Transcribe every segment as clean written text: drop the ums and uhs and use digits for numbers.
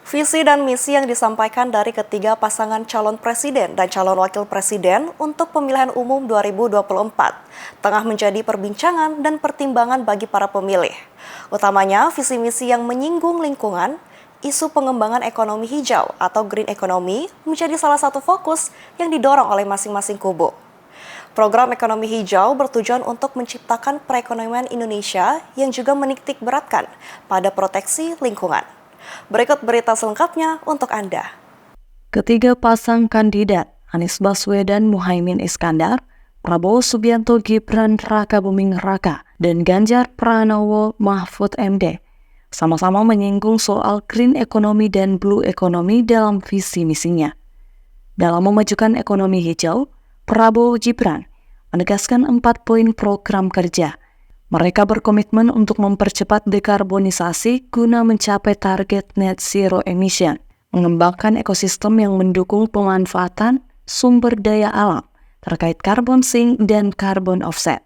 Visi dan misi yang disampaikan dari ketiga pasangan calon presiden dan calon wakil presiden untuk pemilihan umum 2024 tengah menjadi perbincangan dan pertimbangan bagi para pemilih. Utamanya visi misi yang menyinggung lingkungan, isu pengembangan ekonomi hijau atau green economy menjadi salah satu fokus yang didorong oleh masing-masing kubu. Program ekonomi hijau bertujuan untuk menciptakan perekonomian Indonesia yang juga menitik beratkan pada proteksi lingkungan. Berikut berita selengkapnya untuk Anda. Ketiga pasang kandidat, Anies Baswedan Muhaimin Iskandar, Prabowo Subianto Gibran Raka Buming Raka, dan Ganjar Pranowo Mahfud MD, sama-sama menyinggung soal green economy dan blue economy dalam visi misinya. Dalam memajukan ekonomi hijau, Prabowo Gibran menegaskan 4 poin program kerja. Mereka berkomitmen untuk mempercepat dekarbonisasi guna mencapai target net zero emission, mengembangkan ekosistem yang mendukung pemanfaatan sumber daya alam terkait carbon sink dan carbon offset,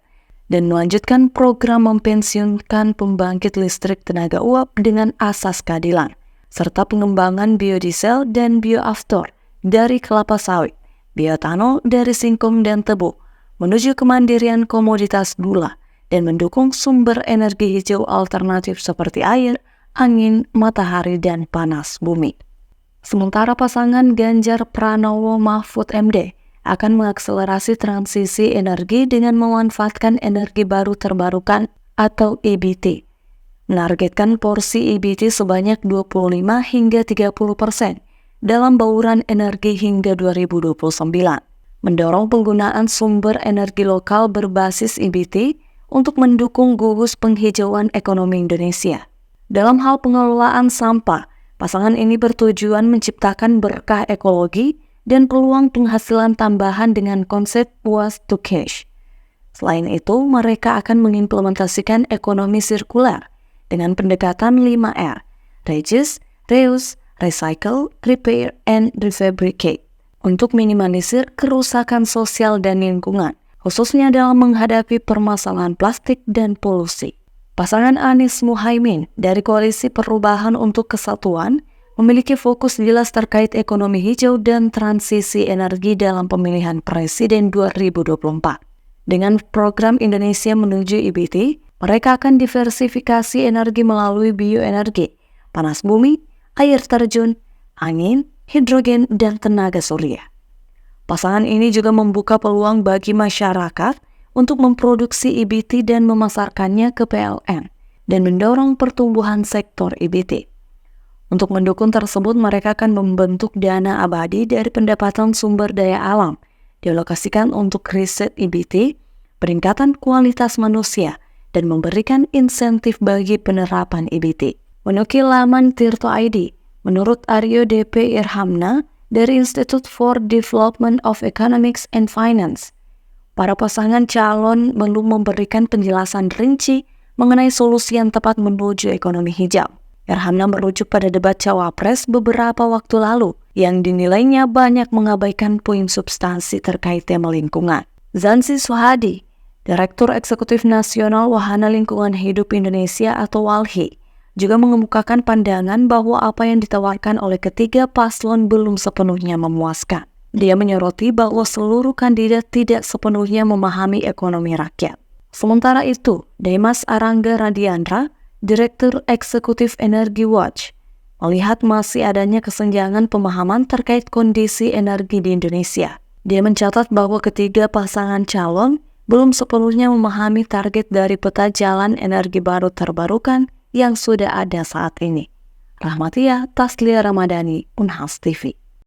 dan melanjutkan program mempensiunkan pembangkit listrik tenaga uap dengan asas keadilan, serta pengembangan biodiesel dan bioaftur dari kelapa sawit, bioetanol dari singkong dan tebu, menuju kemandirian komoditas gula, dan mendukung sumber energi hijau alternatif seperti air, angin, matahari, dan panas bumi. Sementara pasangan Ganjar Pranowo Mahfud MD akan mengakselerasi transisi energi dengan memanfaatkan energi baru terbarukan atau EBT. Menargetkan porsi EBT sebanyak 25 hingga 30% dalam bauran energi hingga 2029. Mendorong penggunaan sumber energi lokal berbasis EBT untuk mendukung gugus penghijauan ekonomi Indonesia. Dalam hal pengelolaan sampah, pasangan ini bertujuan menciptakan berkah ekologi dan peluang penghasilan tambahan dengan konsep waste to cash. Selain itu, mereka akan mengimplementasikan ekonomi sirkular dengan pendekatan 5R, reduce, reuse, recycle, repair, and refabricate, untuk minimalisir kerusakan sosial dan lingkungan, khususnya dalam menghadapi permasalahan plastik dan polusi. Pasangan Anies Muhaimin dari Koalisi Perubahan untuk Kesatuan memiliki fokus jelas terkait ekonomi hijau dan transisi energi dalam pemilihan presiden 2024. Dengan program Indonesia menuju EBT, mereka akan diversifikasi energi melalui bioenergi, panas bumi, air terjun, angin, hidrogen, dan tenaga surya. Pasangan ini juga membuka peluang bagi masyarakat untuk memproduksi EBT dan memasarkannya ke PLN dan mendorong pertumbuhan sektor EBT. Untuk mendukung tersebut, mereka akan membentuk dana abadi dari pendapatan sumber daya alam, dialokasikan untuk riset EBT, peningkatan kualitas manusia, dan memberikan insentif bagi penerapan EBT. Menukil laman Tirto ID, menurut Aryo DP Irhamna, dari Institute for Development of Economics and Finance, para pasangan calon belum memberikan penjelasan rinci mengenai solusi yang tepat menuju ekonomi hijau. Irhamna merujuk pada debat Cawapres beberapa waktu lalu yang dinilainya banyak mengabaikan poin substansi terkait tema lingkungan. Zanzi Suhadi, Direktur Eksekutif Nasional Wahana Lingkungan Hidup Indonesia atau WALHI, juga mengemukakan pandangan bahwa apa yang ditawarkan oleh ketiga paslon belum sepenuhnya memuaskan. Dia menyoroti bahwa seluruh kandidat tidak sepenuhnya memahami ekonomi rakyat. Sementara itu, Dimas Arangga Radiandra, Direktur Eksekutif Energy Watch, melihat masih adanya kesenjangan pemahaman terkait kondisi energi di Indonesia. Dia mencatat bahwa ketiga pasangan calon belum sepenuhnya memahami target dari peta jalan energi baru terbarukan yang sudah ada saat ini. Rahmatia Taslia Ramadhani, Unhas TV.